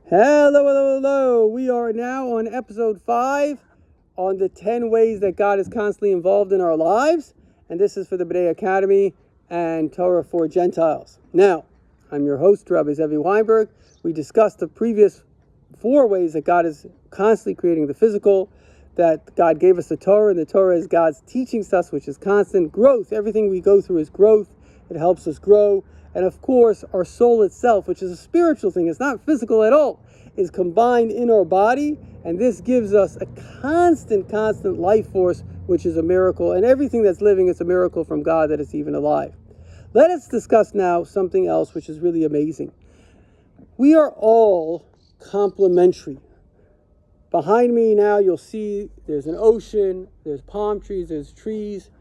Hello, hello, hello. We are now on episode 5 on the 10 ways that God is constantly involved in our lives. And this is for the B'nai Academy and Torah for Gentiles. Now, I'm your host, Rabbi Zevi Weinberg. We discussed the previous 4 ways that God is constantly creating the physical, that God gave us the Torah, and the Torah is God's teaching us, which is constant growth. Everything we go through is growth. It helps us grow. And of course, our soul itself, which is a spiritual thing, it's not physical at all, is combined in our body. And this gives us a constant life force, which is a miracle. And everything that's living is a miracle from God that it's even alive. Let us discuss now something else, which is really amazing. We are all complementary. Behind me now, you'll see there's an ocean, there's palm trees, there's trees.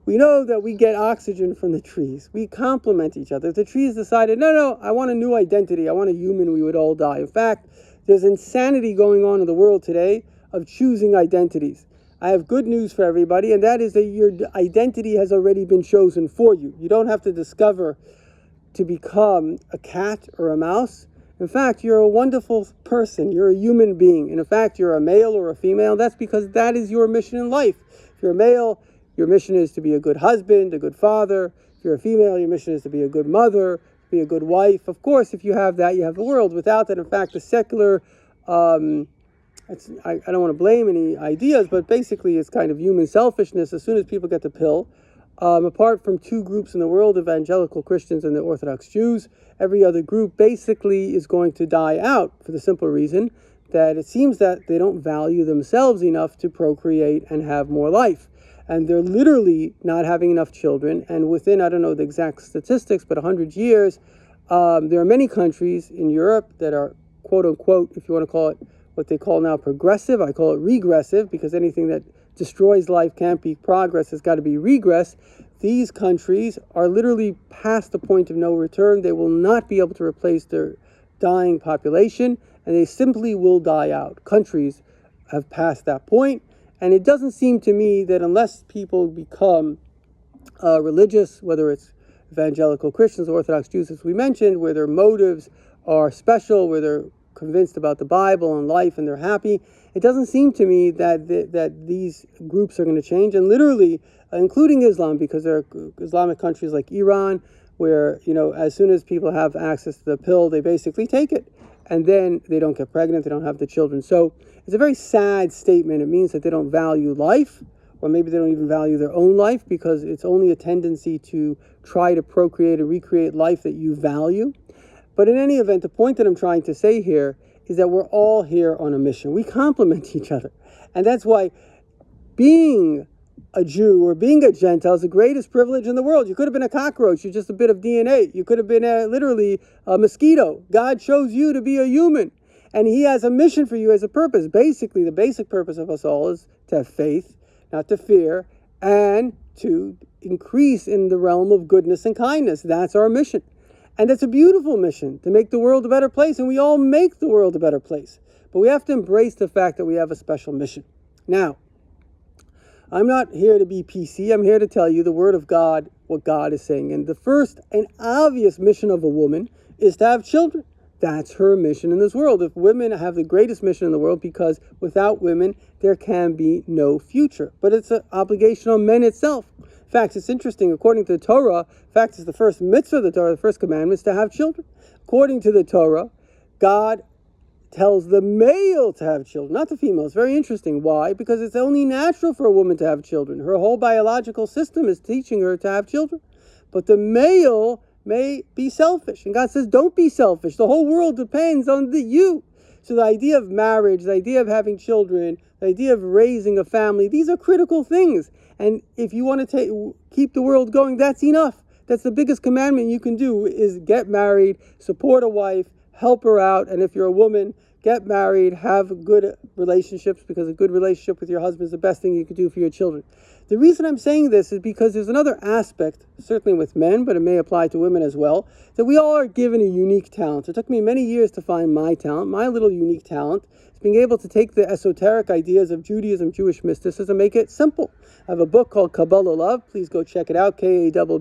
We know that we get oxygen from the trees. We complement each other. If the trees decided, no, I want a new identity, I want a human, we would all die. In fact, there's insanity going on in the world today of choosing identities. I have good news for everybody, and that is that your identity has already been chosen for you. You don't have to discover to become a cat or a mouse. In fact, you're a wonderful person. You're a human being. And in fact, you're a male or a female. That's because that is your mission in life. If you're a male, your mission is to be a good husband, a good father. If you're a female, your mission is to be a good mother, be a good wife. Of course, if you have that, you have the world. Without that, in fact, the secular, I don't want to blame any ideas, but basically it's kind of human selfishness. As soon as people get the pill, apart from 2 groups in the world, evangelical Christians and the Orthodox Jews, every other group basically is going to die out for the simple reason that it seems that they don't value themselves enough to procreate and have more life. And they're literally not having enough children. And within, I don't know the exact statistics, but 100 years, there are many countries in Europe that are, quote unquote, if you want to call it what they call now progressive, I call it regressive, because anything that destroys life can't be progress, it's got to be regress. These countries are literally past the point of no return. They will not be able to replace their dying population, and they simply will die out. Countries have passed that point. And it doesn't seem to me that unless people become religious, whether it's evangelical Christians, Orthodox Jews, as we mentioned, where their motives are special, where they're convinced about the Bible and life and they're happy, it doesn't seem to me that these groups are going to change. And literally, including Islam, because there are Islamic countries like Iran, where, as soon as people have access to the pill, they basically take it. And then they don't get pregnant, they don't have the children. So it's a very sad statement. It means that they don't value life, or maybe they don't even value their own life, because it's only a tendency to try to procreate and recreate life that you value. But in any event, the point that I'm trying to say here is that we're all here on a mission. We complement each other. And that's why being a Jew or being a Gentile is the greatest privilege in the world. You could have been a cockroach, you're just a bit of DNA. You could have been literally a mosquito. God chose you to be a human, and He has a mission for you as a purpose. Basically, the basic purpose of us all is to have faith, not to fear, and to increase in the realm of goodness and kindness. That's our mission. And it's a beautiful mission, to make the world a better place, and we all make the world a better place. But we have to embrace the fact that we have a special mission. Now, I'm not here to be PC. I'm here to tell you the Word of God, what God is saying. And the first and obvious mission of a woman is to have children. That's her mission in this world. If women have the greatest mission in the world, because without women, there can be no future. But it's an obligation on men itself. In fact, it's interesting. According to the Torah, in fact, it's the first mitzvah of the Torah, the first commandment is to have children. According to the Torah, God tells the male to have children, not the female. It's very interesting. Why? Because it's only natural for a woman to have children. Her whole biological system is teaching her to have children. But the male may be selfish. And God says, don't be selfish. The whole world depends on you. So the idea of marriage, the idea of having children, the idea of raising a family, these are critical things. And if you want to keep the world going, that's enough. That's the biggest commandment you can do, is get married, support a wife, help her out. And if you're a woman, get married, have good relationships, because a good relationship with your husband is the best thing you can do for your children. The reason I'm saying this is because there's another aspect, certainly with men, but it may apply to women as well, that we all are given a unique talent. It took me many years to find my talent. My little unique talent is being able to take the esoteric ideas of Judaism, Jewish mysticism, and make it simple. I have a book called Kabbalah Love. Please go check it out, Kabbalah,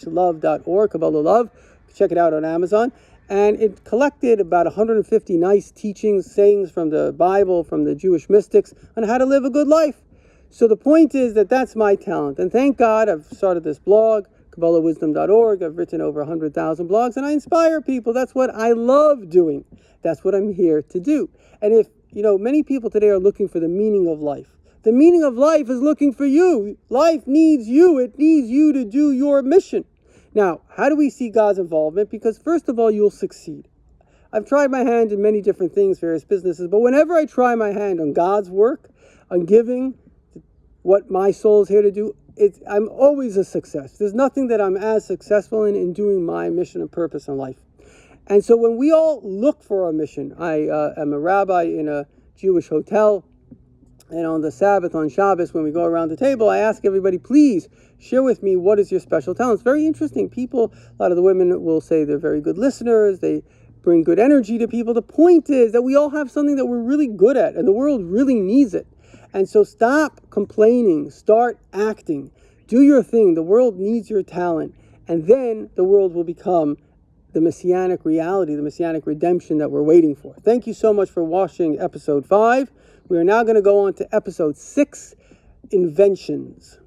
love.org, Kabbalah Love. Check it out on Amazon. And it collected about 150 nice teachings, sayings from the Bible, from the Jewish mystics, on how to live a good life. So the point is that that's my talent. And thank God I've started this blog, KabbalahWisdom.org. I've written over 100,000 blogs, and I inspire people. That's what I love doing. That's what I'm here to do. And if, many people today are looking for the meaning of life. The meaning of life is looking for you. Life needs you. It needs you to do your mission. Now, how do we see God's involvement? Because first of all, you'll succeed. I've tried my hand in many different things, various businesses, but whenever I try my hand on God's work, on giving, what my soul is here to do, I'm always a success. There's nothing that I'm as successful in doing my mission and purpose in life. And so when we all look for our mission, I am a rabbi in a Jewish hotel, and on the Sabbath, on Shabbos, when we go around the table, I ask everybody, please share with me, what is your special talent? It's very interesting. People, a lot of the women will say they're very good listeners. They bring good energy to people. The point is that we all have something that we're really good at, and the world really needs it. And so stop complaining. Start acting. Do your thing. The world needs your talent. And then the world will become the messianic reality, the messianic redemption that we're waiting for. Thank you so much for watching episode 5. We are now going to go on to episode 6, Inventions.